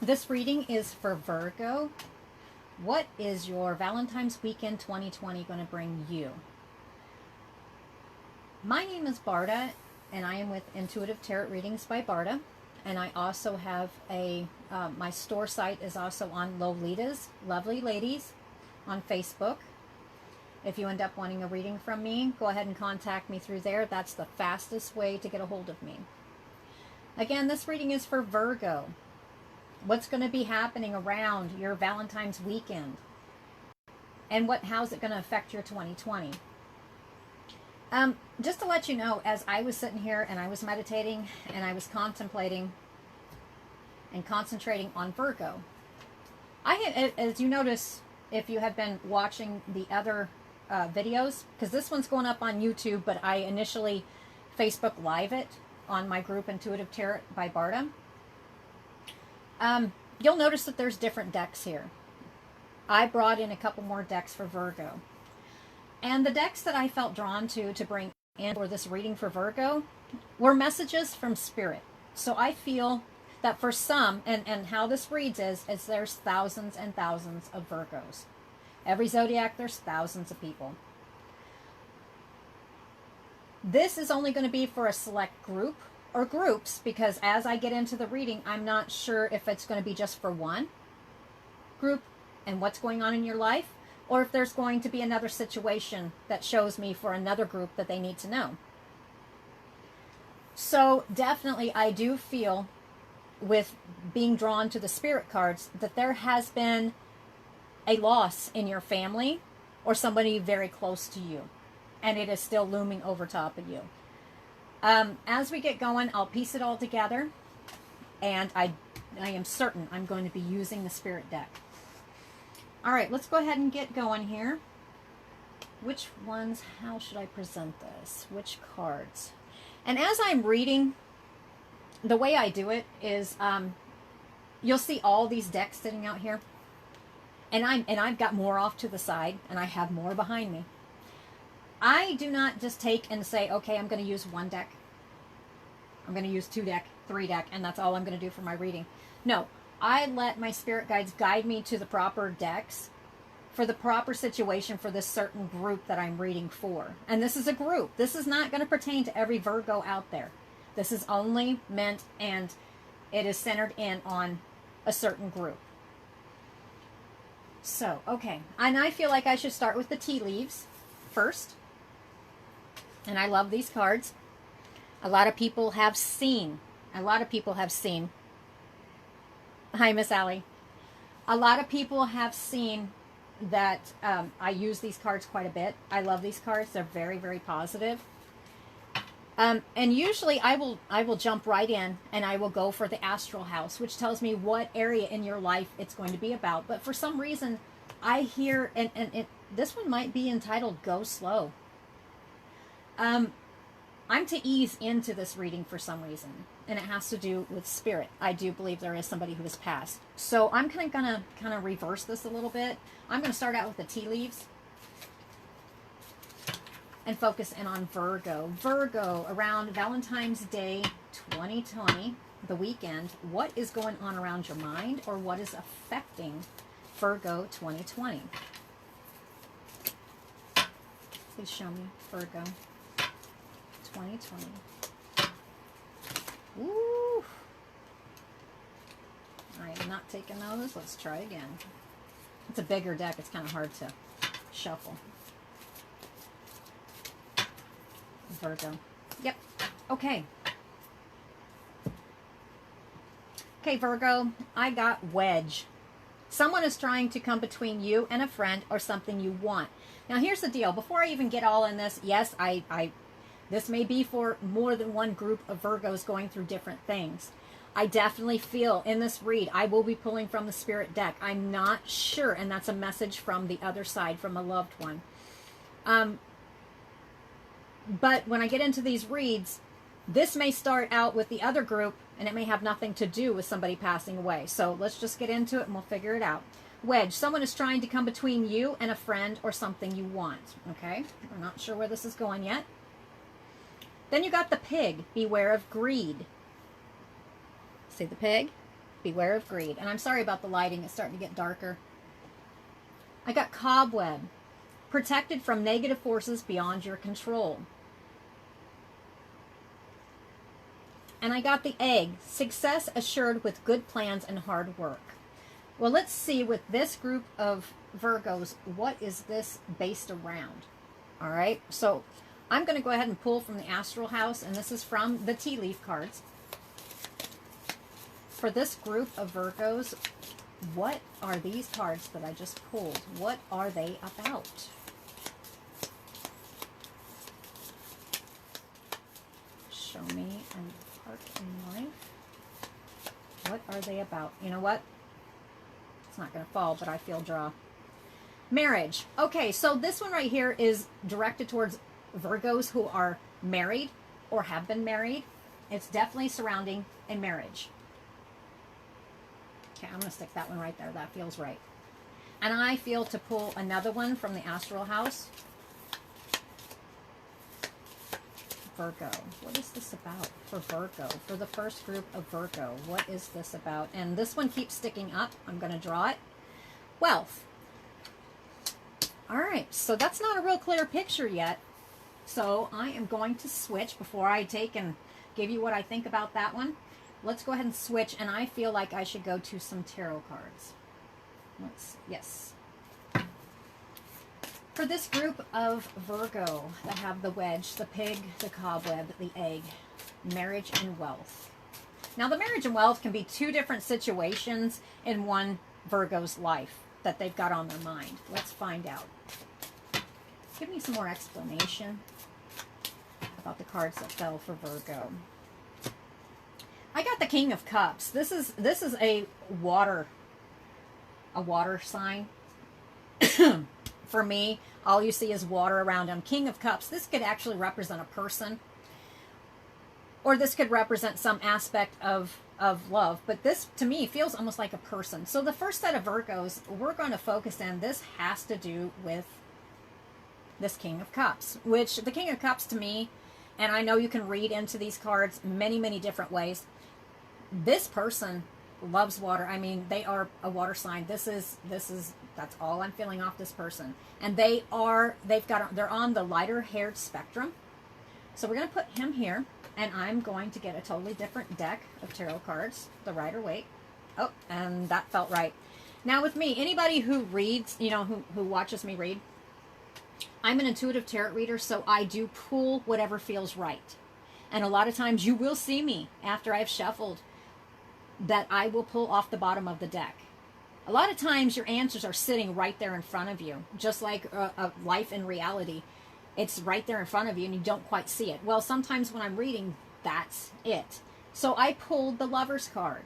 This reading is for Virgo. What is your Valentine's weekend 2020 going to bring you? My name is Barda, and I am with Intuitive Tarot Readings by Barda. And I also have my store site is also on Lolita's Lovely Ladies on Facebook. If you end up wanting a reading from me, go ahead and contact me through there. That's the fastest way to get a hold of me. Again, this reading is for Virgo. What's going to be happening around your Valentine's weekend? And how's it going to affect your 2020? Just to let you know, as I was sitting here and I was meditating and I was contemplating and concentrating on Virgo, as you notice, if you have been watching the other videos, because this one's going up on YouTube, but I initially Facebook Live it on my group Intuitive Tarot by Barda. You'll notice that there's different decks here. I brought in a couple more decks for Virgo. And the decks that I felt drawn to bring in for this reading for Virgo were messages from Spirit. So I feel that for some, and how this reads is there's thousands and thousands of Virgos. Every zodiac, there's thousands of people. This is only going to be for a select group or groups, because as I get into the reading, I'm not sure if it's going to be just for one group and what's going on in your life, or if there's going to be another situation that shows me for another group that they need to know. So definitely I do feel, with being drawn to the Spirit cards, that there has been a loss in your family or somebody very close to you, and it is still looming over top of you. As we get going, I'll piece it all together, and I am certain I'm going to be using the Spirit deck. All right, let's go ahead and get going here. Which ones, how should I present this? Which cards? And as I'm reading, the way I do it is, you'll see all these decks sitting out here, and I've got more off to the side, and I have more behind me. I do not just take and say, okay, I'm going to use one deck. I'm going to use 2 deck, 3 deck, and that's all I'm going to do for my reading. No, I let my spirit guides guide me to the proper decks for the proper situation for this certain group that I'm reading for. And this is a group. This is not going to pertain to every Virgo out there. This is only meant, and it is centered in on a certain group. So, okay. And I feel like I should start with the tea leaves first. And I love these cards. A lot of people have seen. Hi, Miss Allie. A lot of people have seen that I use these cards quite a bit. I love these cards. They're very, very positive. And usually I will jump right in and I will go for the astral house, which tells me what area in your life it's going to be about. But for some reason, I hear, and this one might be entitled Go Slow. I'm to ease into this reading for some reason, and it has to do with spirit. I do believe there is somebody who has passed. So I'm going to reverse this a little bit. I'm going to start out with the tea leaves and focus in on Virgo. Virgo, around Valentine's Day 2020, the weekend, what is going on around your mind, or what is affecting Virgo 2020? Please show me Virgo 2020. Ooh. I am not taking those. Let's try again. It's a bigger deck. It's kind of hard to shuffle. Virgo. Yep. Okay. Okay, Virgo. I got wedge. Someone is trying to come between you and a friend or something you want. Now, here's the deal. Before I even get all in this, yes, this may be for more than one group of Virgos going through different things. I definitely feel in this read, I will be pulling from the Spirit deck. I'm not sure, and that's a message from the other side, from a loved one. But when I get into these reads, this may start out with the other group, and it may have nothing to do with somebody passing away. So let's just get into it, and we'll figure it out. Wedge, someone is trying to come between you and a friend or something you want. Okay, we're not sure where this is going yet. Then you got the pig. Beware of greed. See the pig? Beware of greed. And I'm sorry about the lighting. It's starting to get darker. I got cobweb. Protected from negative forces beyond your control. And I got the egg. Success assured with good plans and hard work. Well, let's see with this group of Virgos, what is this based around? All right, so I'm going to go ahead and pull from the Astral House, and this is from the tea leaf cards. For this group of Virgos, what are these cards that I just pulled? What are they about? Show me an arc in life. What are they about? You know what? It's not going to fall, but I feel draw. Marriage. Okay, so this one right here is directed towards Virgos who are married or have been married. It's definitely surrounding a marriage. Okay, I'm going to stick that one right there. That feels right. And I feel to pull another one from the Astral House. Virgo. What is this about for Virgo? For the first group of Virgo, what is this about? And this one keeps sticking up. I'm going to draw it. Wealth. All right, so that's not a real clear picture yet. So I am going to switch before I take and give you what I think about that one. Let's go ahead and switch, and I feel like I should go to some tarot cards. Yes. For this group of Virgo that have the wedge, the pig, the cobweb, the egg, marriage and wealth. Now, the marriage and wealth can be two different situations in one Virgo's life that they've got on their mind. Let's find out. Give me some more explanation about the cards that fell for Virgo. I got the King of Cups. This is a water sign. For me, all you see is water around him. King of Cups. This could actually represent a person, or this could represent some aspect of love. But this, to me, feels almost like a person. So the first set of Virgos we're going to focus in, this has to do with this King of Cups, which the King of Cups to me, and I know you can read into these cards many, many different ways. This person loves water. I mean, they are a water sign. That's all I'm feeling off this person. And they're on the lighter haired spectrum. So we're going to put him here, and I'm going to get a totally different deck of tarot cards, the Rider-Waite. Oh, and that felt right. Now with me, anybody who reads, who watches me read, I'm an intuitive tarot reader, so I do pull whatever feels right. And a lot of times you will see me after I've shuffled that I will pull off the bottom of the deck. A lot of times your answers are sitting right there in front of you, just like a life in reality. It's right there in front of you and you don't quite see it. Well, sometimes when I'm reading, that's it. So I pulled the Lover's card.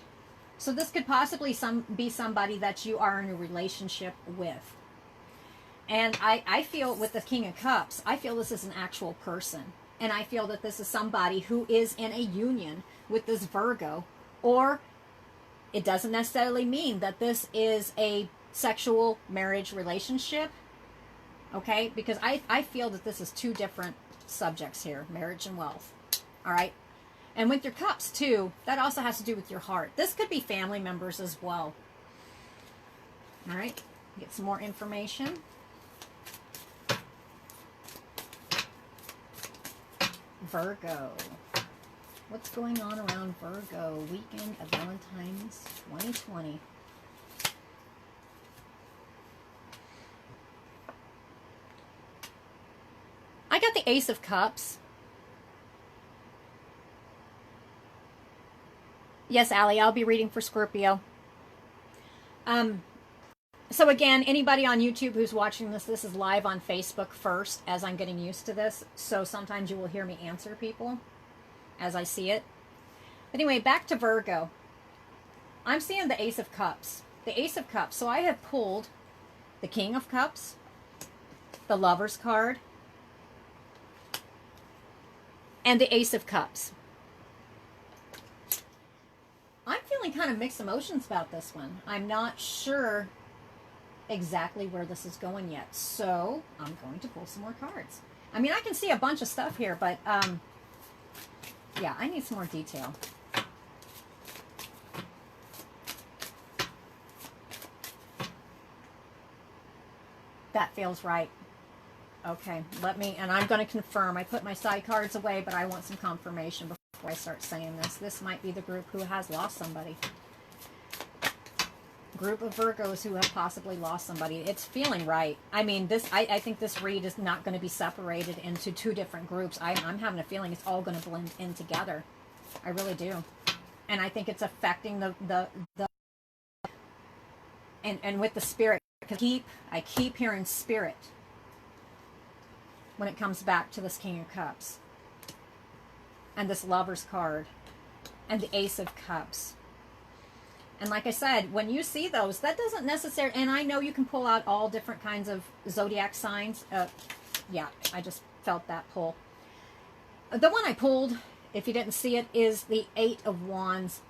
So this could possibly be somebody that you are in a relationship with. And I feel with the King of Cups, I feel this is an actual person. And I feel that this is somebody who is in a union with this Virgo, or it doesn't necessarily mean that this is a sexual marriage relationship, okay? Because I feel that this is two different subjects here, marriage and wealth, all right? And with your cups, too, that also has to do with your heart. This could be family members as well, all right? Get some more information. Virgo. What's going on around Virgo? Weekend of Valentine's 2020. I got the Ace of Cups. Yes, Allie, I'll be reading for Scorpio. So again, anybody on YouTube who's watching this is live on Facebook first, as I'm getting used to this. So sometimes you will hear me answer people as I see it. Anyway, back to Virgo. I'm seeing the Ace of Cups. The Ace of Cups. So I have pulled the King of Cups, the Lover's card, and the Ace of Cups. I'm feeling kind of mixed emotions about this one. I'm not sure exactly where this is going yet. So I'm going to pull some more cards. I mean, I can see a bunch of stuff here, but yeah, I need some more detail. That feels right. Okay, let me, and I'm going to confirm. I put my side cards away, but I want some confirmation before I start saying this. This might be the group who has lost somebody. Group of Virgos who have possibly lost somebody. It's feeling right. I mean, I think this read is not going to be separated into two different groups. I'm having a feeling it's all going to blend in together. I really do. And I think it's affecting the and with the spirit. I keep hearing spirit when it comes back to this King of Cups and this Lover's card and the Ace of Cups. And like I said, when you see those, that doesn't necessarily, and I know you can pull out all different kinds of zodiac signs. Yeah, I just felt that pull. The one I pulled, if you didn't see it, is the Eight of Wands.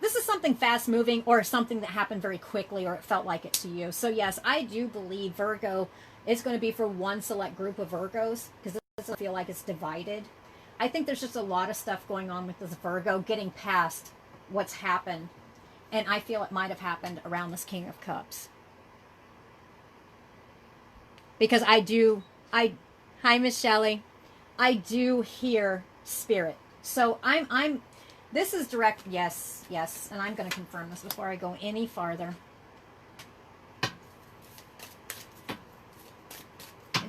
This is something fast moving or something that happened very quickly, or it felt like it to you. So yes, I do believe Virgo is going to be for one select group of Virgos, because this doesn't feel like it's divided. I think there's just a lot of stuff going on with this Virgo getting past what's happened. And I feel it might have happened around this King of Cups. Because hi Miss Shelley, I do hear spirit. So this is direct, yes, and I'm going to confirm this before I go any farther.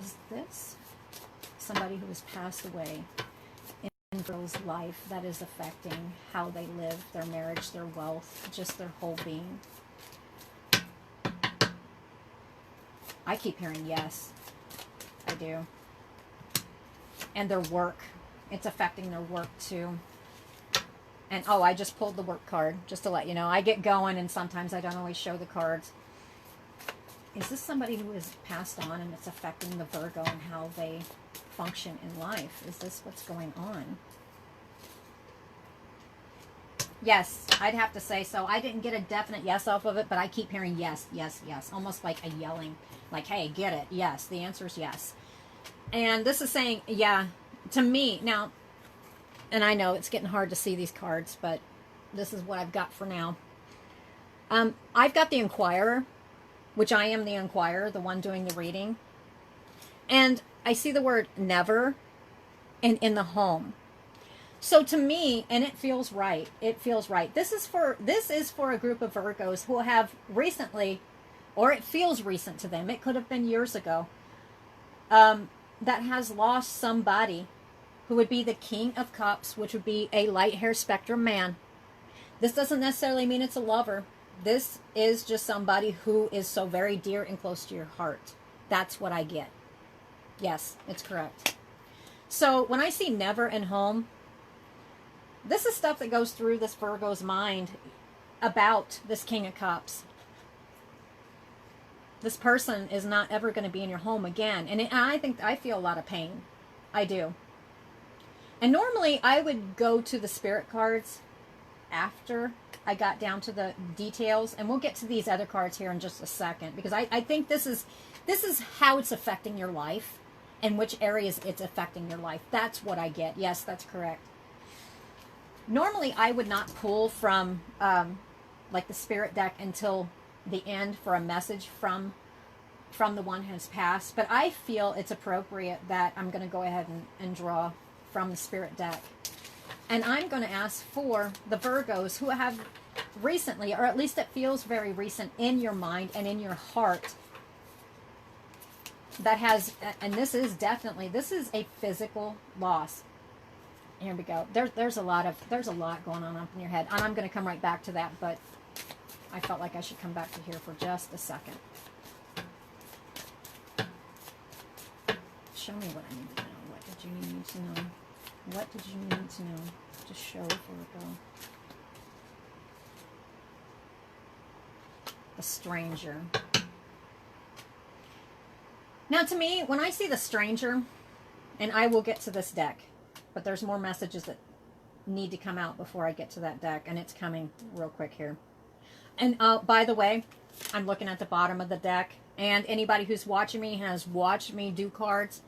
Is this somebody who has passed away in girl's life that is affecting how they live, their marriage, their wealth, just their whole being? I keep hearing yes. I do. And their work. It's affecting their work too. And oh, I just pulled the work card, just to let you know. I get going and sometimes I don't always show the cards. Is this somebody who has passed on and it's affecting the Virgo and how they function in life? Is this what's going on? Yes, I'd have to say so. I didn't get a definite yes off of it, but I keep hearing yes, yes, yes. Almost like a yelling. Like, hey, get it. Yes, the answer is yes. And this is saying, yeah, to me. Now, and I know it's getting hard to see these cards, but this is what I've got for now. I've got the Inquirer, which I am the Inquirer, the one doing the reading. And I see the word never and in the home. So to me, and it feels right. It feels right. This is for a group of Virgos who have recently, or it feels recent to them, it could have been years ago, that has lost somebody who would be the King of Cups, which would be a light hair spectrum man. This doesn't necessarily mean it's a lover. This is just somebody who is so very dear and close to your heart. That's what I get. Yes, it's correct. So when I see never and home, this is stuff that goes through this Virgo's mind about this King of Cups. This person is not ever going to be in your home again. And I feel a lot of pain. I do. And normally I would go to the spirit cards after I got down to the details, and we'll get to these other cards here in just a second, because I think this is how it's affecting your life and which areas it's affecting your life. That's what I get. Yes, that's correct. Normally I would not pull from like the spirit deck until the end for a message from the one who has passed, but I feel it's appropriate that I'm going to go ahead and draw from the spirit deck. And I'm going to ask for the Virgos who have recently, or at least it feels very recent in your mind and in your heart, that has, and this is a physical loss. Here we go. There's a lot going on up in your head, and I'm going to come right back to that, but I felt like I should come back to here for just a second. Show me what I need to know. What did you need to know? What did you need to know to show Virgo? The stranger. Now to me, when I see the stranger, and I will get to this deck, but there's more messages that need to come out before I get to that deck, and it's coming real quick here. And by the way, I'm looking at the bottom of the deck, and anybody who's watching me has watched me do cards.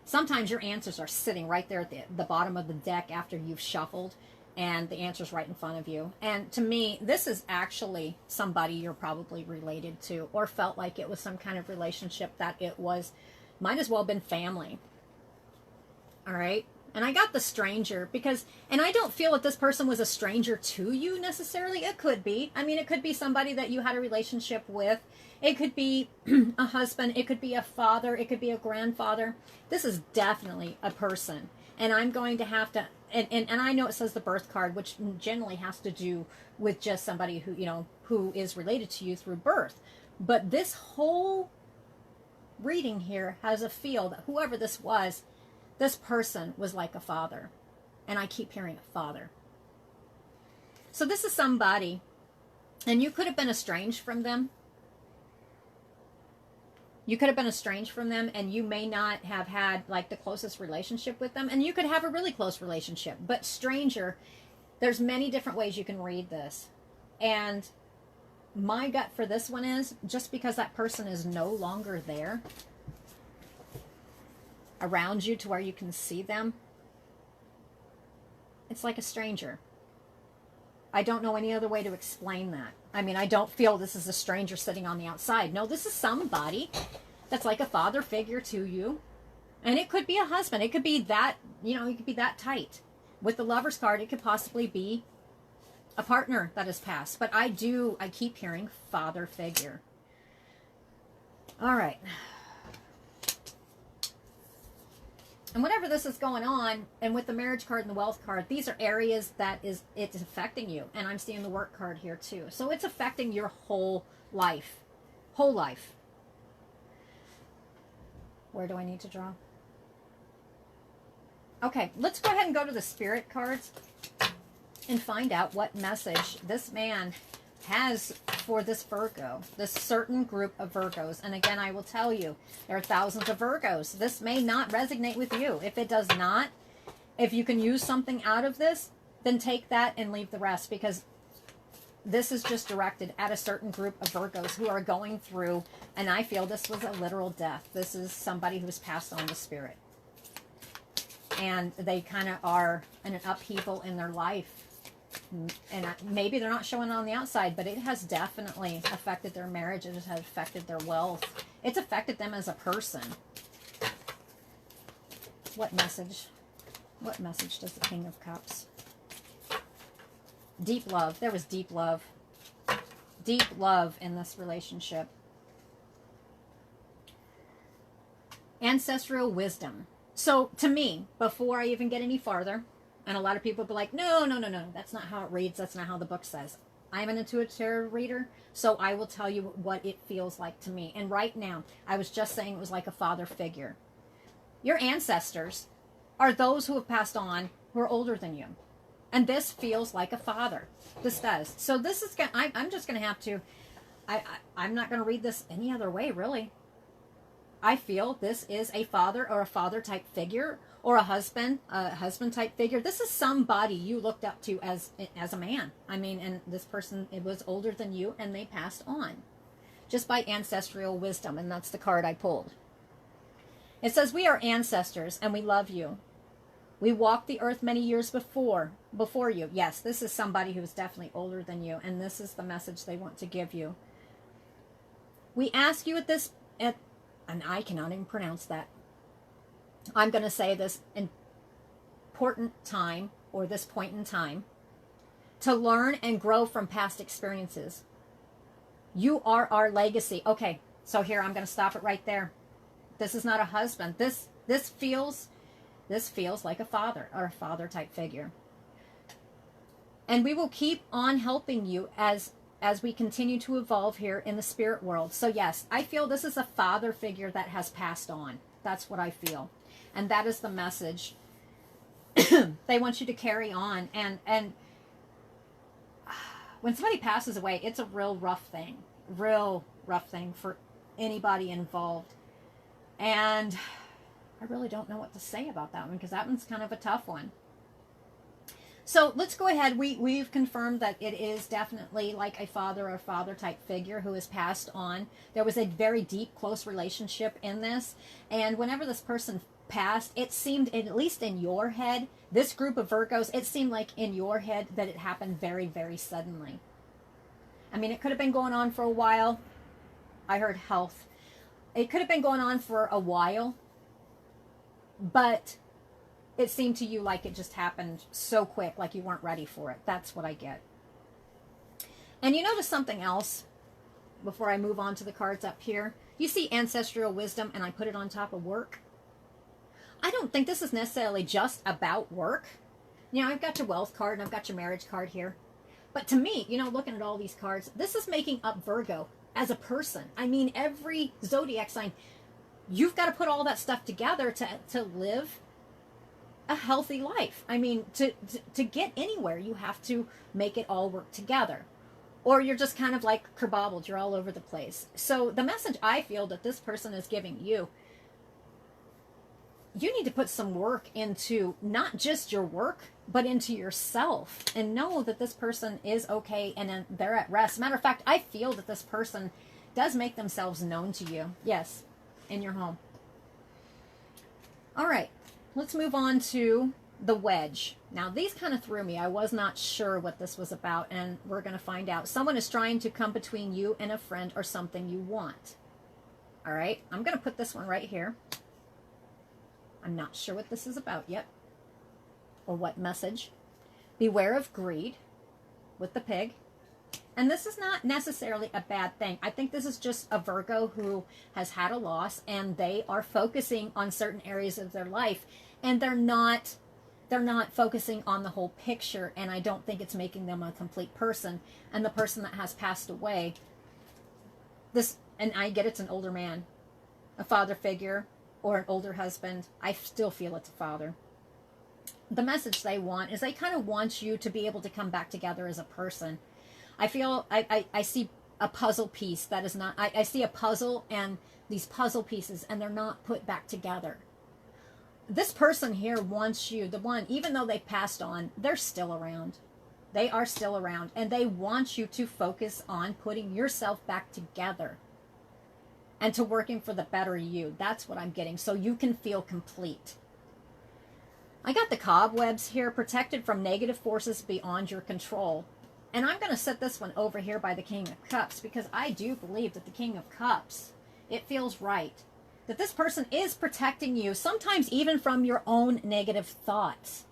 Sometimes your answers are sitting right there at the bottom of the deck after you've shuffled. and the answer's right in front of you. And to me, this is actually somebody you're probably related to, or felt like it was some kind of relationship that it was, might as well have been family. All right. And I got the stranger because, and I don't feel that this person was a stranger to you necessarily. It could be. I mean, it could be somebody that you had a relationship with. It could be a husband. It could be a father. It could be a grandfather. This is definitely a person. And I'm going to have to, and I know it says the birth card, which generally has to do with just somebody who, you know, who is related to you through birth. But this whole reading here has a feel that whoever this was, this person was like a father. And I keep hearing a father. So this is somebody, and you could have been estranged from them. You could have been estranged from them, and you may not have had like the closest relationship with them. And you could have a really close relationship. But stranger, there's many different ways you can read this. And my gut for this one is, just because that person is no longer there around you to where you can see them, it's like a stranger. I don't know any other way to explain that. I mean, I don't feel this is a stranger sitting on the outside. No, this is somebody that's like a father figure to you. And it could be a husband. It could be that, you know, it could be that tight. With the Lover's card, it could possibly be a partner that has passed. But I keep hearing father figure. All right. And whatever this is going on, and with the marriage card and the wealth card, these are areas that it's affecting you. And I'm seeing the work card here too. So it's affecting your whole life. Whole life. Where do I need to draw? Okay, let's go ahead and go to the spirit cards and find out what message this man has for this Virgo, this certain group of Virgos. And again, I will tell you, there are thousands of Virgos. This may not resonate with you. If it does not, if you can use something out of this, then take that and leave the rest, because this is just directed at a certain group of Virgos who are going through, and I feel this was a literal death. This is somebody who's passed on to spirit. And they kind of are in an upheaval in their life. And maybe they're not showing it on the outside, but it has definitely affected their marriage. It has affected their wealth. It's affected them as a person. What message? What message does the King of Cups? Deep love. There was deep love. Deep love in this relationship. Ancestral wisdom. So to me, before I even get any farther, and a lot of people be like, no, that's not how it reads. That's not how the book says. I'm an intuitive reader, so I will tell you what it feels like to me. And right now, I was just saying it was like a father figure. Your ancestors are those who have passed on who are older than you. And this feels like a father. This does. So this is, I'm just going to have to, I'm not going to read this any other way, really. I feel this is a father or a father type figure, or a husband type figure. This is somebody you looked up to as a man. I mean, and this person, it was older than you, and they passed on just by ancestral wisdom. And that's the card I pulled. It says, we are ancestors and we love you. We walked the earth many years before you. Yes, this is somebody who is definitely older than you, and this is the message they want to give you. We ask you and I cannot even pronounce that. I'm going to say this important time, or this point in time, to learn and grow from past experiences. You are our legacy. Okay, so here I'm going to stop it right there. This is not a husband. This feels like a father, or a father type figure. And we will keep on helping you as we continue to evolve here in the spirit world. So yes, I feel this is a father figure that has passed on. That's what I feel. And that is the message they want you to carry on. And when somebody passes away, it's a real rough thing for anybody involved. And I really don't know what to say about that one, because that one's kind of a tough one. So let's go ahead. We've confirmed that it is definitely like a father or father type figure who has passed on. There was a very deep, close relationship in this. And whenever this person past, it seemed, at least in your head, this group of Virgos, it seemed like in your head that it happened very, very suddenly. I mean, it could have been going on for a while. I heard health. It could have been going on for a while, but it seemed to you like it just happened so quick, like you weren't ready for it. That's what I get. And you notice something else before I move on to the cards up here. You see ancestral wisdom, and I put it on top of work. I don't think this is necessarily just about work. You know, I've got your wealth card and I've got your marriage card here. But to me, you know, looking at all these cards, this is making up Virgo as a person. I mean, every zodiac sign, you've got to put all that stuff together to live a healthy life. I mean, to get anywhere, you have to make it all work together. Or you're just kind of like kerbobbled. You're all over the place. So the message I feel that this person is giving you, you need to put some work into not just your work, but into yourself, and know that this person is okay and they're at rest. Matter of fact, I feel that this person does make themselves known to you. Yes, in your home. All right, let's move on to the wedge. Now, these kind of threw me. I was not sure what this was about, and we're going to find out. Someone is trying to come between you and a friend or something you want. All right, I'm going to put this one right here. I'm not sure what this is about yet, or what message. Beware of greed with the pig. And this is not necessarily a bad thing. I think this is just a Virgo who has had a loss, and they are focusing on certain areas of their life, and they're not focusing on the whole picture, and I don't think it's making them a complete person. And the person that has passed away, this, and I get it's an older man, a father figure, or an older husband. I still feel it's a father. The message they want is they kind of want you to be able to come back together as a person. I feel, I see a puzzle piece that is not, I see a puzzle and these puzzle pieces, and they're not put back together. This person here wants you, the one, even though they passed on, they're still around. They are still around, and they want you to focus on putting yourself back together and to working for the better you. That's what I'm getting, so you can feel complete. I got the cobwebs here, protected from negative forces beyond your control. And I'm going to set this one over here by the King of Cups, because I do believe that the King of Cups, it feels right that this person is protecting you, sometimes even from your own negative thoughts.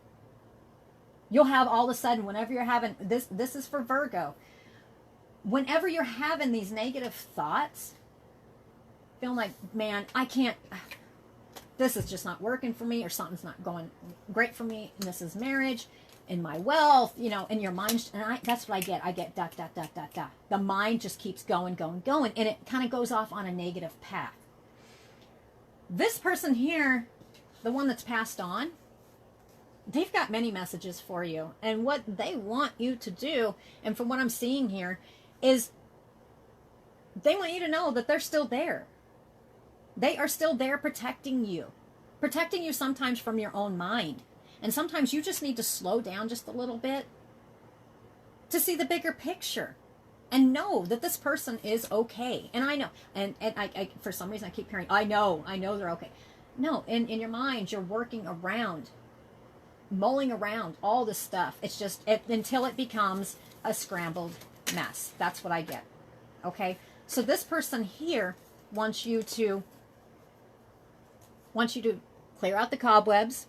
You'll have all of a sudden, whenever you're having, this is for Virgo, whenever you're having these negative thoughts, feeling like, man, I can't, this is just not working for me, or something's not going great for me, and this is marriage, in my wealth, you know, in your mind, and that's what I get. I get dot, dot, dot, dot, dot. The mind just keeps going, going, going, and it kind of goes off on a negative path. This person here, the one that's passed on, they've got many messages for you, and what they want you to do, and from what I'm seeing here, is they want you to know that they're still there. They are still there protecting you sometimes from your own mind. And sometimes you just need to slow down just a little bit to see the bigger picture and know that this person is okay. And I know, and I for some reason I keep hearing, I know they're okay. No, in your mind, you're working around, mulling around all this stuff. It's just, until it becomes a scrambled mess. That's what I get. Okay? So this person here wants you to clear out the cobwebs,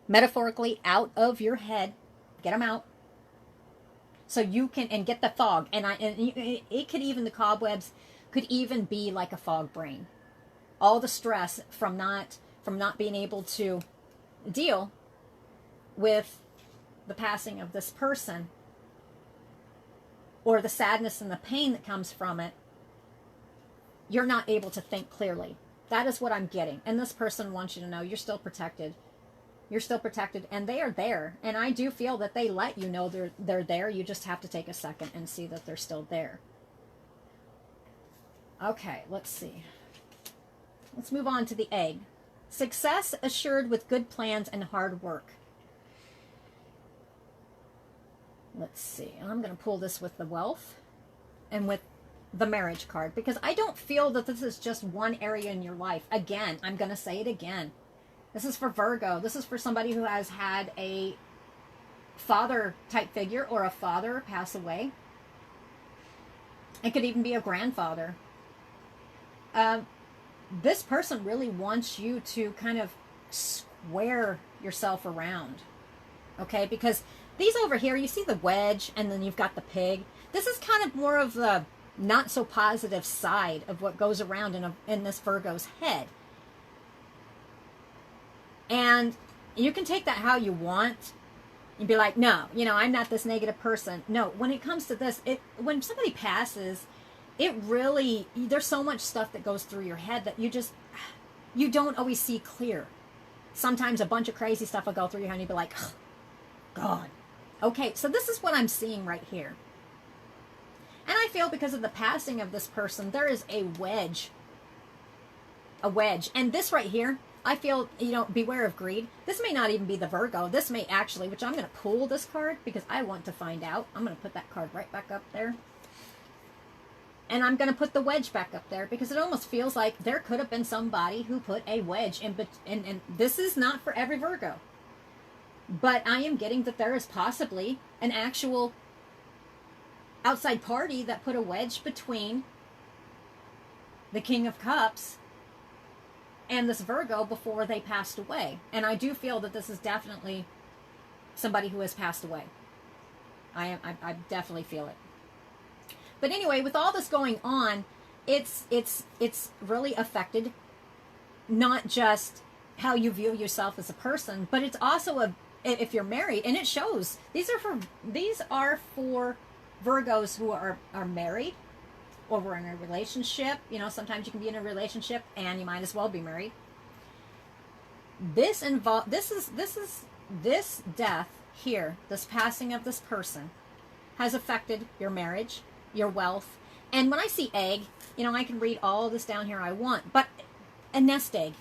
metaphorically out of your head, get them out, so you can, and get the fog, it could even, the cobwebs could even be like a fog brain, all the stress from not being able to deal with the passing of this person, or the sadness and the pain that comes from it. You're not able to think clearly. That is what I'm getting, and this person wants you to know you're still protected. You're still protected, and they are there. And I do feel that they let you know they're there. You just have to take a second and see that they're still there. Okay, let's see. Let's move on to the egg. Success assured with good plans and hard work. Let's see. I'm going to pull this with the wealth and with the marriage card, because I don't feel that this is just one area in your life. Again, I'm going to say it again. This is for Virgo. This is for somebody who has had a father type figure or a father pass away. It could even be a grandfather. This person really wants you to kind of square yourself around. Okay, because these over here, you see the wedge and then you've got the pig. This is kind of more of the not so positive side of what goes around in this Virgo's head. And you can take that how you want. You'd be like, no, I'm not this negative person. No, when it comes to this, when somebody passes, it really, there's so much stuff that goes through your head that you don't always see clear. Sometimes a bunch of crazy stuff will go through your head and you'd be like, oh, God. Okay, so this is what I'm seeing right here. And I feel because of the passing of this person, there is a wedge. A wedge. And this right here, I feel, beware of greed. This may not even be the Virgo. This may actually, which I'm going to pull this card because I want to find out. I'm going to put that card right back up there. And I'm going to put the wedge back up there because it almost feels like there could have been somebody who put a wedge in. And this is not for every Virgo. But I am getting that there is possibly an actual outside party that put a wedge between the King of Cups and this Virgo before they passed away. And I do feel that this is definitely somebody who has passed away. I definitely feel it. But anyway, with all this going on, it's really affected not just how you view yourself as a person, but it's also if you're married, and it shows. These are for Virgos who are married, or we're in a relationship. Sometimes you can be in a relationship and you might as well be married. This death here, this passing of this person, has affected your marriage, your wealth. And when I see egg, I can read all this down here I want, but a nest egg,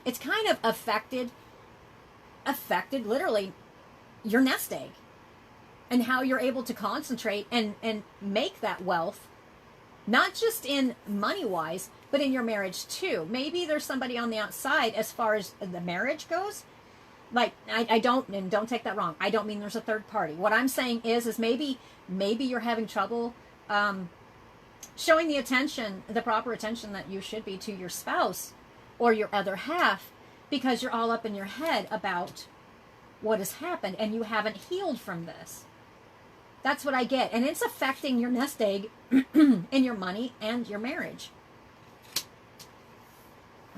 it's kind of affected literally your nest egg and how you're able to concentrate and make that wealth, not just in money wise, but in your marriage too. Maybe there's somebody on the outside as far as the marriage goes. Like, I don't, and don't take that wrong, I don't mean there's a third party. What I'm saying is maybe you're having trouble showing the proper attention that you should be to your spouse or your other half, because you're all up in your head about what has happened and you haven't healed from this. That's what I get. And it's affecting your nest egg in your money and your marriage.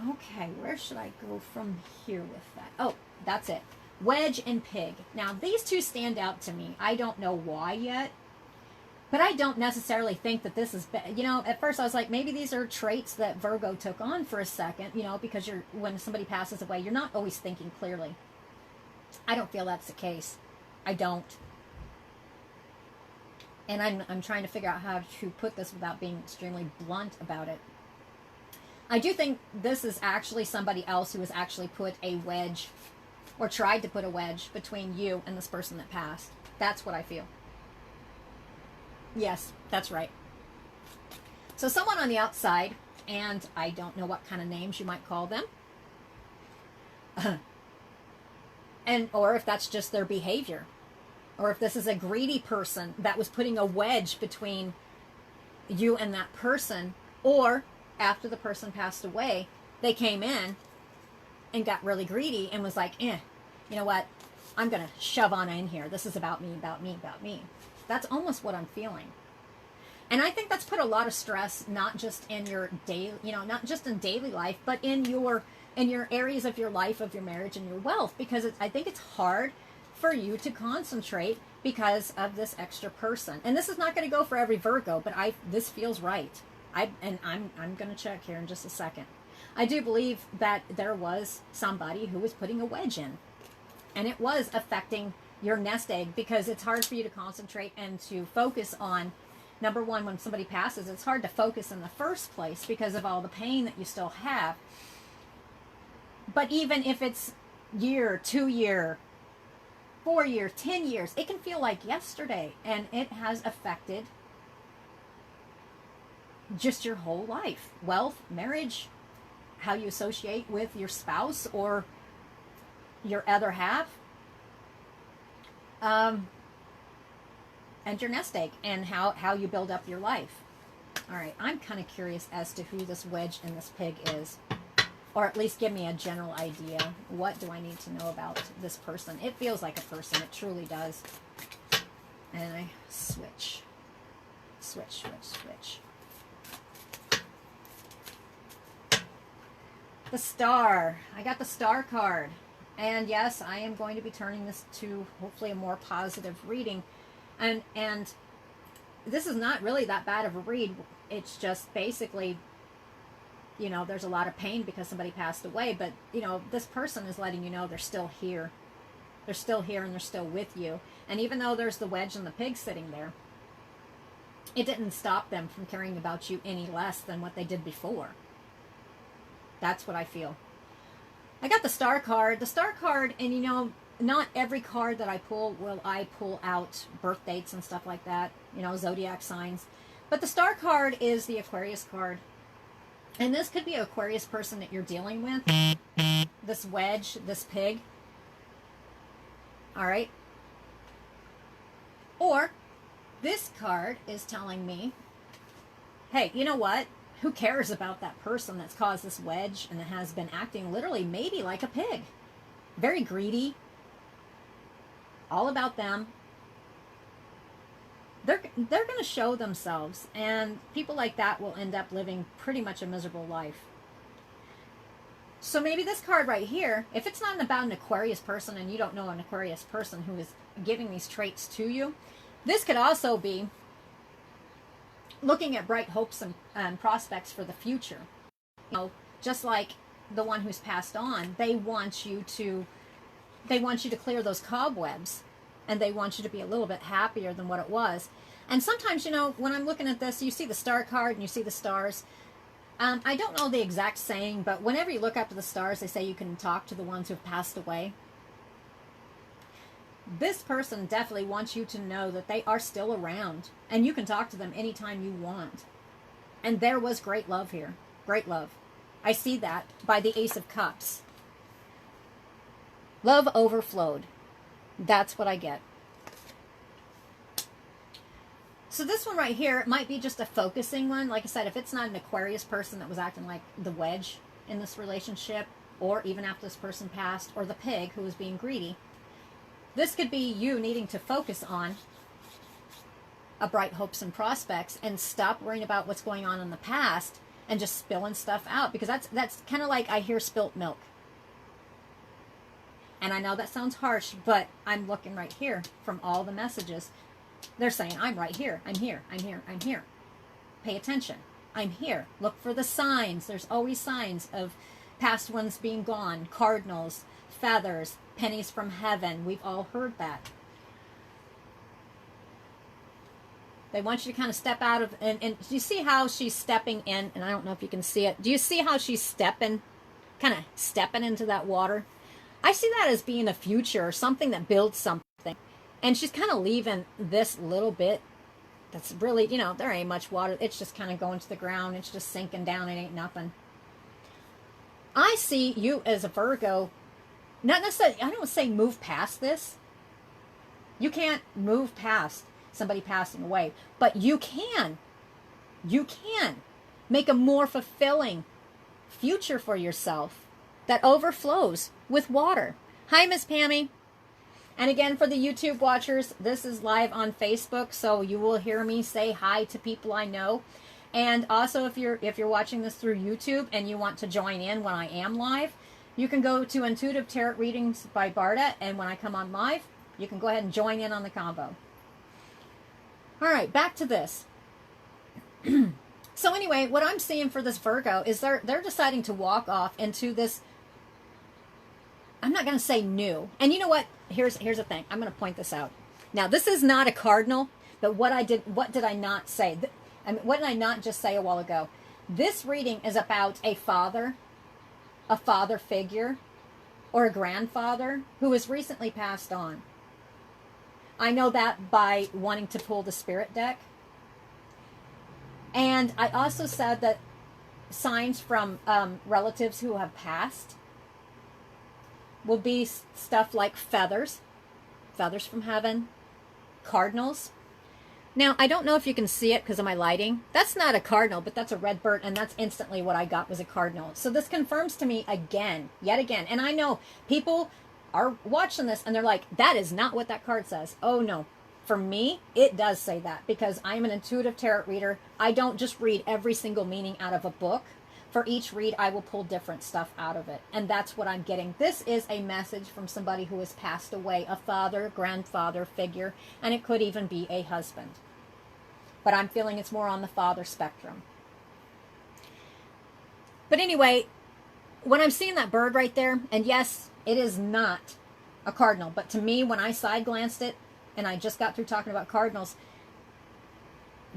Okay, where should I go from here with that? Oh, that's it. Wedge and pig. Now, these two stand out to me. I don't know why yet, but I don't necessarily think that this is, at first I was like, maybe these are traits that Virgo took on for a second, because when somebody passes away, you're not always thinking clearly. I don't feel that's the case. I don't. And I'm trying to figure out how to put this without being extremely blunt about it. I do think this is actually somebody else who has actually put a wedge or tried to put a wedge between you and this person that passed. That's what I feel. Yes, that's right. So someone on the outside, and I don't know what kind of names you might call them, or if that's just their behavior, or if this is a greedy person that was putting a wedge between you and that person, or after the person passed away, they came in and got really greedy and was like, you know what? I'm going to shove on in here. This is about me, about me, about me. That's almost what I'm feeling. And I think that's put a lot of stress, not just in your daily, not just in daily life, but in your areas of your life, of your marriage and your wealth, because I think it's hard for you to concentrate because of this extra person. And this is not going to go for every Virgo, but this feels right. I'm going to check here in just a second. I do believe that there was somebody who was putting a wedge in, and it was affecting your nest egg, because it's hard for you to concentrate and to focus on, number one, when somebody passes, it's hard to focus in the first place because of all the pain that you still have. But even if it's year, 2 year, 4 year, 10 years, it can feel like yesterday, and it has affected just your whole life, wealth, marriage, how you associate with your spouse or your other half, and your nest egg, and how you build up your life. All right, I'm kind of curious as to who this wedge and this pig is, or at least give me a general idea. What do I need to know about this person? It feels like a person. It truly does. And I switch. The Star. I got the Star card. And yes, I am going to be turning this to hopefully a more positive reading. And this is not really that bad of a read. It's just basically, you know, there's a lot of pain because somebody passed away. But, you know, this person is letting you know they're still here. They're still here and they're still with you. And even though there's the wedge and the pig sitting there, it didn't stop them from caring about you any less than what they did before. That's what I feel. I got the Star card. The Star card, and you know, not every card that I pull will I pull out birth dates and stuff like that, you know, zodiac signs. But the Star card is the Aquarius card. And this could be an Aquarius person that you're dealing with. This wedge, this pig. All right. Or this card is telling me, hey, you know what? Who cares about that person that's caused this wedge and that has been acting literally maybe like a pig? Very greedy. All about them. They're going to show themselves, and people like that will end up living pretty much a miserable life. So maybe this card right here, if it's not about an Aquarius person and you don't know an Aquarius person who is giving these traits to you, this could also be looking at bright hopes and prospects for the future. You know, just like the one who's passed on, they want you to clear those cobwebs, and they want you to be a little bit happier than what it was. And sometimes, you know, when I'm looking at this, you see the Star card and you see the stars. I don't know the exact saying, but whenever you look up to the stars, they say you can talk to the ones who have passed away. This person definitely wants you to know that they are still around, and you can talk to them anytime you want. And there was great love here. Great love. I see that by the Ace of Cups. Love overflowed. That's what I get. So this one right here, it might be just a focusing one. Like I said, if it's not an Aquarius person that was acting like the wedge in this relationship, or even after this person passed, or the pig who was being greedy, this could be you needing to focus on a bright hopes and prospects and stop worrying about what's going on in the past and just spilling stuff out, because that's kind of like I hear spilt milk. And I know that sounds harsh, but I'm looking right here from all the messages. They're saying, I'm right here. I'm here. I'm here. I'm here. Pay attention. I'm here. Look for the signs. There's always signs of past ones being gone. Cardinals, feathers, pennies from heaven. We've all heard that. They want you to kind of step out of, and do you see how she's stepping in? And I don't know if you can see it. Do you see how she's stepping into that water? I see that as being a future or something that builds something. And she's kind of leaving this little bit that's really, you know, there ain't much water. It's just kind of going to the ground. It's just sinking down. It ain't nothing. I see you as a Virgo, not necessarily, I don't say move past this. You can't move past somebody passing away, but you can make a more fulfilling future for yourself that overflows with water. Hi, Miss Pammy. And again, for the YouTube watchers, this is live on Facebook, so you will hear me say hi to people I know. And also, if you're watching this through YouTube and you want to join in when I am live, you can go to Intuitive Tarot Readings by Barda, and when I come on live, you can go ahead and join in on the combo. All right, back to this. So anyway, what I'm seeing for this Virgo is they're deciding to walk off into this, I'm not going to say new. And you know what? Here's the thing. I'm going to point this out. Now, this is not a cardinal, but what did I not say? What did I not just say a while ago? This reading is about a father figure, or a grandfather who has recently passed on. I know that by wanting to pull the spirit deck. And I also said that signs from relatives who have passed will be stuff like feathers from heaven, cardinals. Now, I don't know if you can see it because of my lighting. That's not a cardinal, but that's a red bird, and that's instantly what I got was a cardinal. So this confirms to me again, yet again, and I know people are watching this and they're like, that is not what that card says. Oh no. For me, it does say that because I'm an intuitive tarot reader. I don't just read every single meaning out of a book. For each read, I will pull different stuff out of it. And that's what I'm getting. This is a message from somebody who has passed away, a father, grandfather figure, and it could even be a husband. But I'm feeling it's more on the father spectrum. But anyway, when I'm seeing that bird right there, and yes, it is not a cardinal, but to me, when I side glanced it, and I just got through talking about cardinals,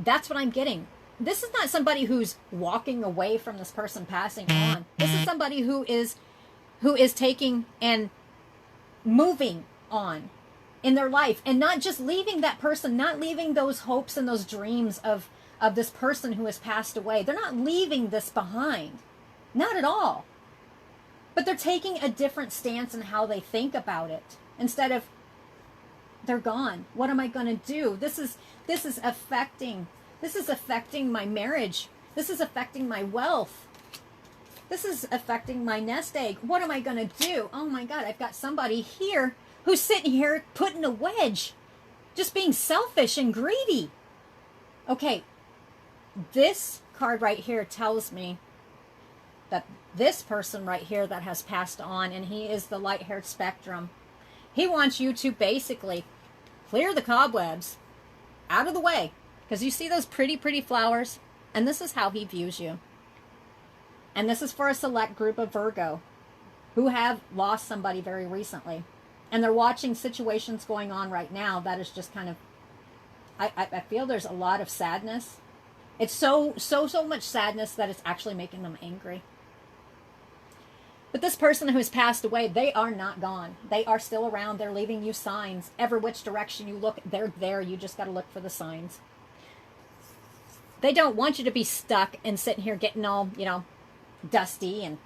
that's what I'm getting. This is not somebody who's walking away from this person passing on. This is somebody who is taking and moving on in their life, and not just leaving that person, not leaving those hopes and those dreams of this person who has passed away. They're not leaving this behind. Not at all. But they're taking a different stance in how they think about it. Instead of, they're gone. What am I going to do? This is affecting my marriage. This is affecting my wealth. This is affecting my nest egg. What am I going to do? Oh my God, I've got somebody here who's sitting here putting a wedge, just being selfish and greedy. Okay, this card right here tells me that this person right here that has passed on, and he is the light-haired spectrum, he wants you to basically clear the cobwebs out of the way. Because you see those pretty, pretty flowers? And this is how he views you. And this is for a select group of Virgo who have lost somebody very recently. And they're watching situations going on right now that is just kind of, I feel there's a lot of sadness. It's so much sadness that it's actually making them angry. But this person who has passed away, they are not gone. They are still around. They're leaving you signs. Every which direction you look, they're there. You just got to look for the signs. They don't want you to be stuck and sitting here getting all, dusty and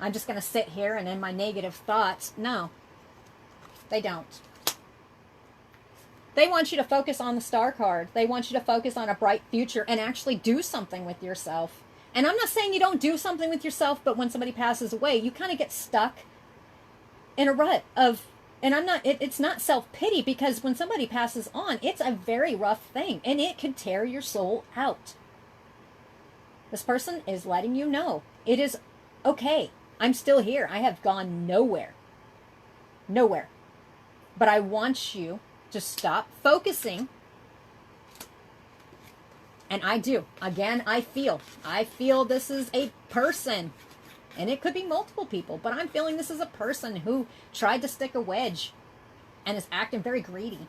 I'm just going to sit here and in my negative thoughts. No, they don't. They want you to focus on the star card. They want you to focus on a bright future and actually do something with yourself. And I'm not saying you don't do something with yourself, but when somebody passes away, you kind of get stuck in a rut of, and it's not self-pity, because when somebody passes on, it's a very rough thing and it can tear your soul out. This person is letting you know it is okay. I'm still here. I have gone nowhere. Nowhere. But I want you to stop focusing. And I do. Again, I feel this is a person. And it could be multiple people. But I'm feeling this is a person who tried to stick a wedge and is acting very greedy.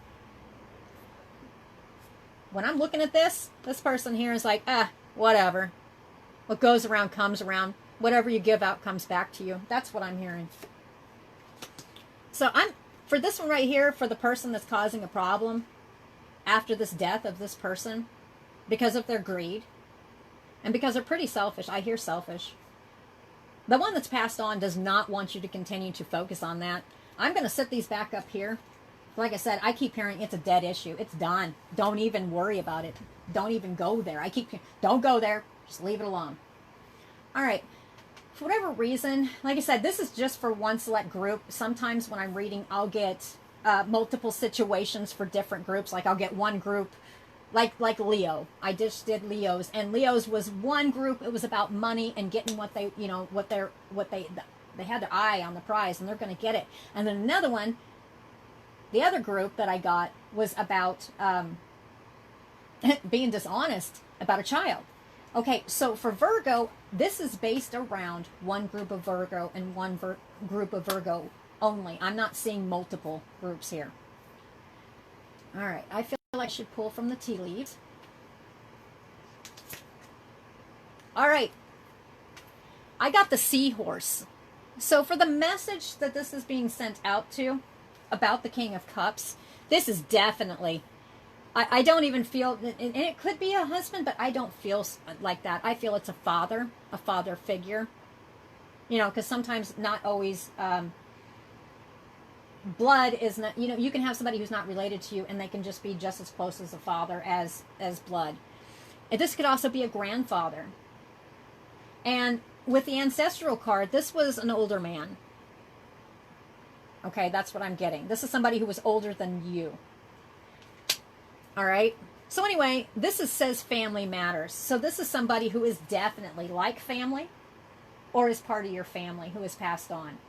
When I'm looking at this person here is like, whatever. What goes around comes around. Whatever you give out comes back to you. That's what I'm hearing. So for this one right here, for the person that's causing a problem after this death of this person, because of their greed, and because they're pretty selfish. I hear selfish. The one that's passed on does not want you to continue to focus on that. I'm going to set these back up here. Like I said, I keep hearing it's a dead issue. It's done. Don't even worry about it. Don't even go there. Don't go there. Just leave it alone. All right. For whatever reason, like I said, this is just for one select group. Sometimes when I'm reading, I'll get multiple situations for different groups. Like I'll get one group, like Leo. I just did Leo's, and Leo's was one group. It was about money and getting what they had their eye on the prize, and they're going to get it. And then another one, the other group that I got was about being dishonest about a child. Okay, so for Virgo, this is based around one group of Virgo and one group of Virgo only. I'm not seeing multiple groups here. All right, I feel like I should pull from the tea leaves. All right, I got the seahorse. So for the message that this is being sent out to about the King of Cups, this is definitely I don't even feel, and it could be a husband, but I don't feel like that. I feel it's a father figure. You know, because sometimes not always, blood is not, you know, you can have somebody who's not related to you and they can just be just as close as a father as blood. And this could also be a grandfather. And with the ancestral card, this was an older man. Okay, that's what I'm getting. This is somebody who was older than you. All right. So anyway, says family matters. So this is somebody who is definitely like family or is part of your family who has passed on.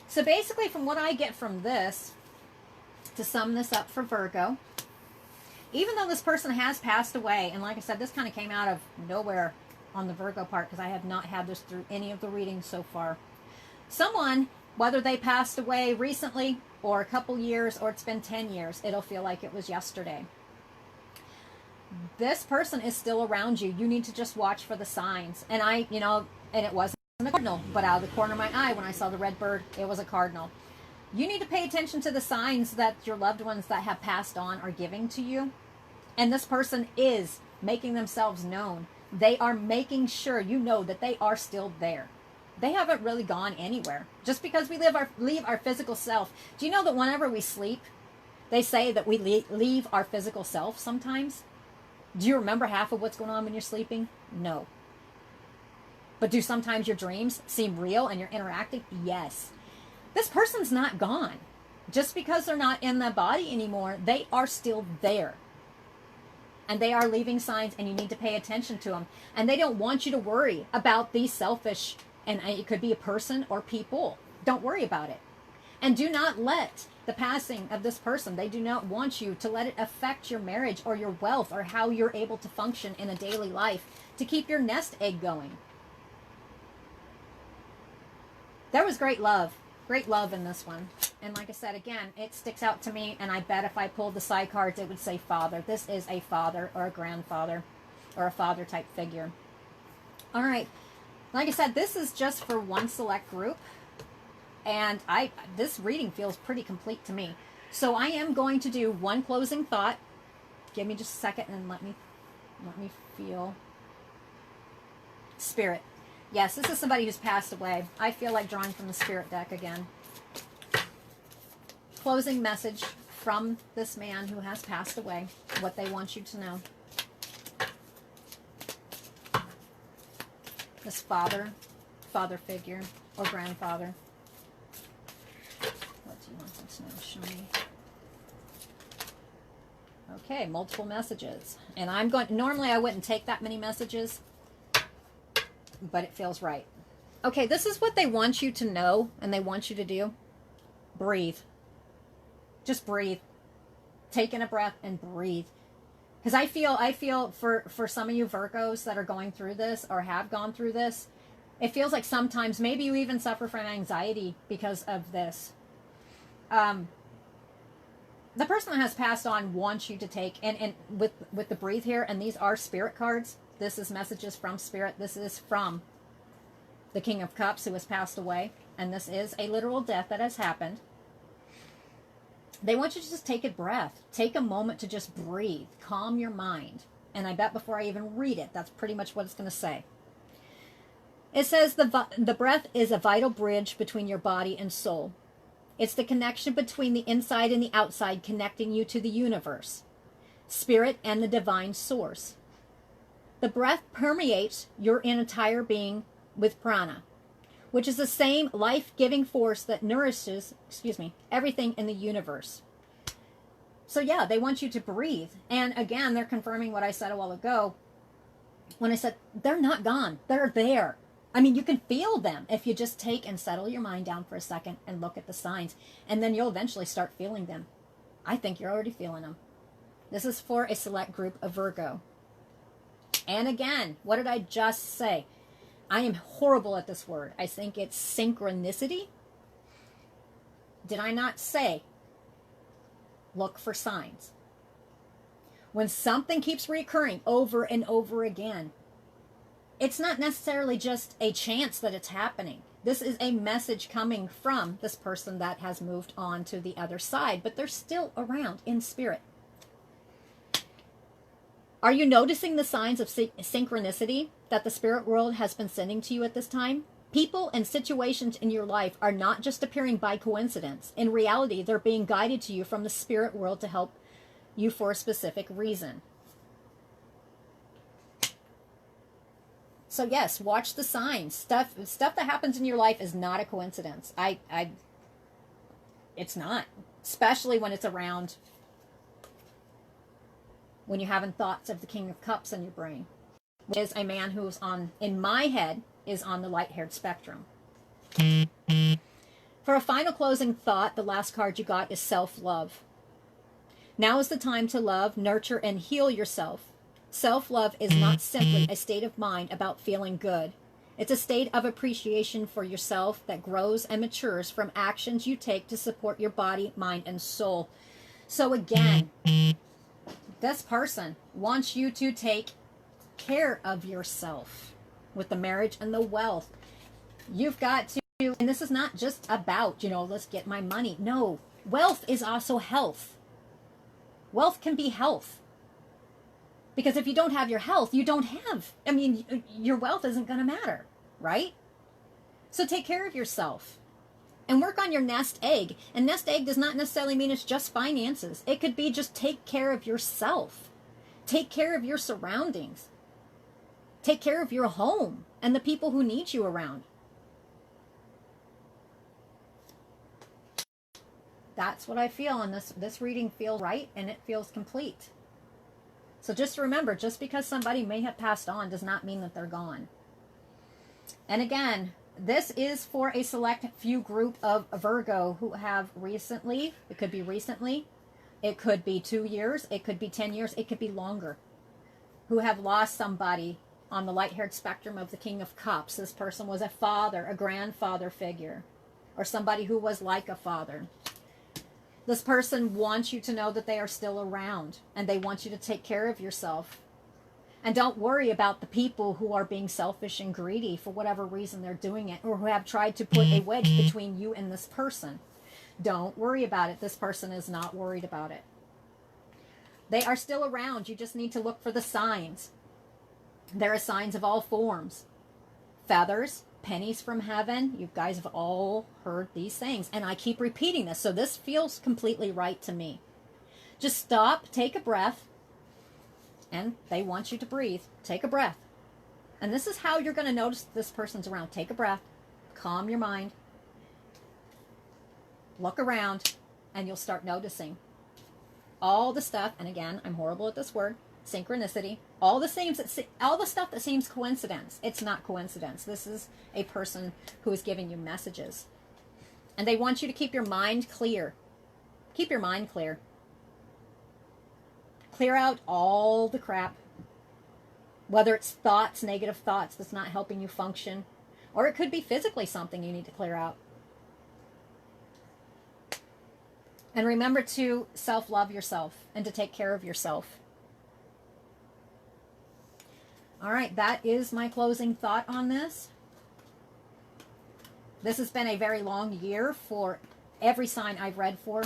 So basically from what I get from this, to sum this up for Virgo, even though this person has passed away, and like I said, this kind of came out of nowhere on the Virgo part because I have not had this through any of the readings so far. Someone, whether they passed away recently or a couple years or it's been 10 years, it'll feel like it was yesterday. This person is still around you. You need to just watch for the signs. And and it wasn't a cardinal, but out of the corner of my eye when I saw the red bird, it was a cardinal. You need to pay attention to the signs that your loved ones that have passed on are giving to you. And this person is making themselves known. They are making sure you know that they are still there. They haven't really gone anywhere. Just because we leave our physical self. Do you know that whenever we sleep, they say that we leave our physical self sometimes? Do you remember half of what's going on when you're sleeping? No. But do sometimes your dreams seem real and you're interacting? Yes. This person's not gone. Just because they're not in the body anymore, they are still there. And they are leaving signs, and you need to pay attention to them. And they don't want you to worry about these selfish, and it could be a person or people. Don't worry about it. And do not let the passing of this person, they do not want you to let it affect your marriage or your wealth or how you're able to function in a daily life to keep your nest egg going. There was great love in this one. And like I said, again, it sticks out to me, and I bet if I pulled the side cards, it would say father. This is a father or a grandfather or a father type figure. All right. Like I said, this is just for one select group. And this reading feels pretty complete to me. So I am going to do one closing thought. Give me just a second and let me feel. Spirit. Yes, this is somebody who's passed away. I feel like drawing from the spirit deck again. Closing message from this man who has passed away. What they want you to know. This father figure or grandfather. What do you want them to know? Show me. Okay, multiple messages. And I'm going, normally I wouldn't take that many messages, but it feels right. Okay, this is what they want you to know and they want you to do. Breathe. Just breathe. Take in a breath and breathe. Because I feel for some of you Virgos that are going through this or have gone through this, it feels like sometimes maybe you even suffer from anxiety because of this. The person that has passed on wants you to take, and with the breathe here, and these are spirit cards. This is messages from spirit. This is from the King of Cups who has passed away, and this is a literal death that has happened. They want you to just take a breath. Take a moment to just breathe. Calm your mind. And I bet before I even read it, that's pretty much what it's going to say. It says the breath is a vital bridge between your body and soul. It's the connection between the inside and the outside, connecting you to the universe, spirit, and the divine source. The breath permeates your entire being with prana, which is the same life-giving force that nourishes, everything in the universe. So yeah, they want you to breathe. And again, they're confirming what I said a while ago when I said they're not gone. They're there. I mean, you can feel them if you just take and settle your mind down for a second and look at the signs. And then you'll eventually start feeling them. I think you're already feeling them. This is for a select group of Virgo. And again, what did I just say? I am horrible at this word. I think it's synchronicity. Did I not say look for signs? When something keeps recurring over and over again, it's not necessarily just a chance that it's happening. This is a message coming from this person that has moved on to the other side, but they're still around in spirit. Are you noticing the signs of synchronicity that the spirit world has been sending to you at this time? People and situations in your life are not just appearing by coincidence. In reality, they're being guided to you from the spirit world to help you for a specific reason. So yes, watch the signs. Stuff that happens in your life is not a coincidence. It's not. Especially when it's around, when you're having thoughts of the King of Cups in your brain. Is a man who's on, in my head, is on the light-haired spectrum. For a final closing thought, the last card you got is self-love. Now is the time to love, nurture, and heal yourself. Self-love is not simply a state of mind about feeling good. It's a state of appreciation for yourself that grows and matures from actions you take to support your body, mind, and soul. So again, this person wants you to take care of yourself with the marriage and the wealth. You've got to, and this is not just about, let's get my money. No, wealth is also health. Wealth can be health. Because if you don't have your health, you don't have, your wealth isn't going to matter, right? So take care of yourself and work on your nest egg. And nest egg does not necessarily mean it's just finances. It could be just take care of yourself. Take care of your surroundings. Take care of your home and the people who need you around. That's what I feel, and this reading feels right, and it feels complete. So just remember, just because somebody may have passed on does not mean that they're gone. And again, this is for a select few group of Virgo who have recently, it could be recently, it could be 2 years, it could be 10 years, it could be longer, who have lost somebody on the light-haired spectrum of the King of Cups. This person was a father, a grandfather figure, or somebody who was like a father. This person wants you to know that they are still around, and they want you to take care of yourself. And don't worry about the people who are being selfish and greedy for whatever reason they're doing it, or who have tried to put a wedge between you and this person. Don't worry about it. This person is not worried about it. They are still around. You just need to look for the signs. There are signs of all forms. Feathers, pennies from heaven. You guys have all heard these things. And I keep repeating this, so this feels completely right to me. Just stop, take a breath, and they want you to breathe. Take a breath. And this is how you're going to notice this person's around. Take a breath, calm your mind, look around, and you'll start noticing all the stuff. And again, I'm horrible at this word, synchronicity. All the stuff that seems coincidence. It's not coincidence. This is a person who is giving you messages. And they want you to keep your mind clear. Keep your mind clear. Clear out all the crap. Whether it's thoughts, negative thoughts that's not helping you function. Or it could be physically something you need to clear out. And remember to self-love yourself and to take care of yourself. All right, that is my closing thought on this. This has been a very long year for every sign I've read for.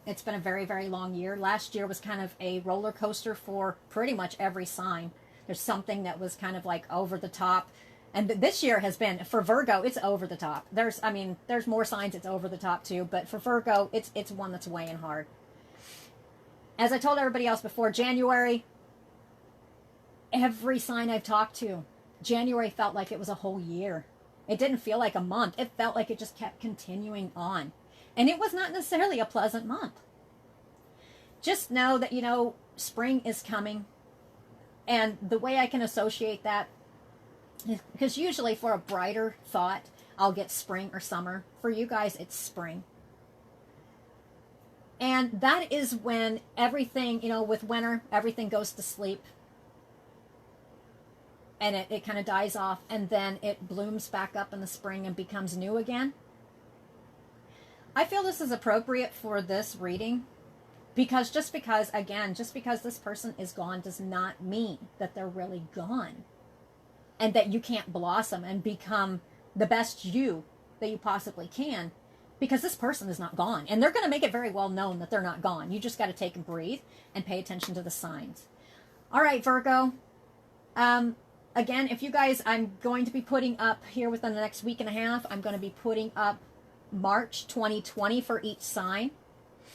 It's been a very, very long year. Last year was kind of a roller coaster for pretty much every sign. There's something that was kind of like over the top. And this year has been, for Virgo, it's over the top. There's more signs it's over the top too, but for Virgo, it's one that's weighing hard. As I told everybody else before, January, every sign I've talked to, January felt like it was a whole year. It didn't feel like a month. It felt like it just kept continuing on. And it was not necessarily a pleasant month. Just know that, spring is coming. And the way I can associate that, because usually for a brighter thought, I'll get spring or summer. For you guys, it's spring. And that is when everything, with winter, everything goes to sleep. And it kind of dies off, and then it blooms back up in the spring and becomes new again. I feel this is appropriate for this reading because just because this person is gone does not mean that they're really gone and that you can't blossom and become the best you that you possibly can, because this person is not gone, and they're going to make it very well known that they're not gone. You just got to take a breathe and pay attention to the signs. All right, Virgo. Again, if you guys, I'm going to be putting up here within the next week and a half, I'm going to be putting up March 2020 for each sign.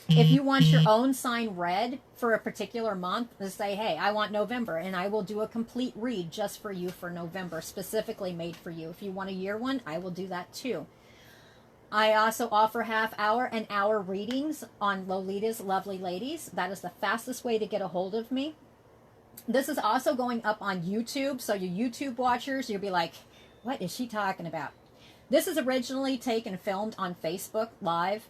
If you want your own sign read for a particular month, just say, hey, I want November, and I will do a complete read just for you for November, specifically made for you. If you want a year one, I will do that too. I also offer half-hour and hour readings on Lolita's Lovely Ladies. That is the fastest way to get a hold of me. This is also going up on YouTube, so you YouTube watchers, you'll be like, what is she talking about? This is originally taken and filmed on Facebook Live,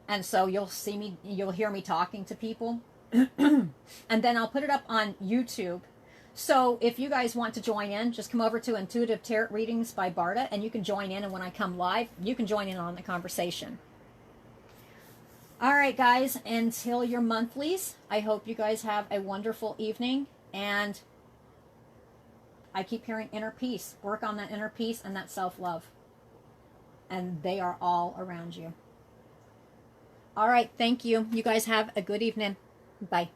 and so you'll see me, you'll hear me talking to people, and then I'll put it up on YouTube. So if you guys want to join in, just come over to Intuitive Tarot Readings by Barda, and you can join in, and when I come live, you can join in on the conversation. All right, guys, until your monthlies, I hope you guys have a wonderful evening, and I keep hearing inner peace. Work on that inner peace and that self-love, and they are all around you. All right, thank you. You guys have a good evening. Bye.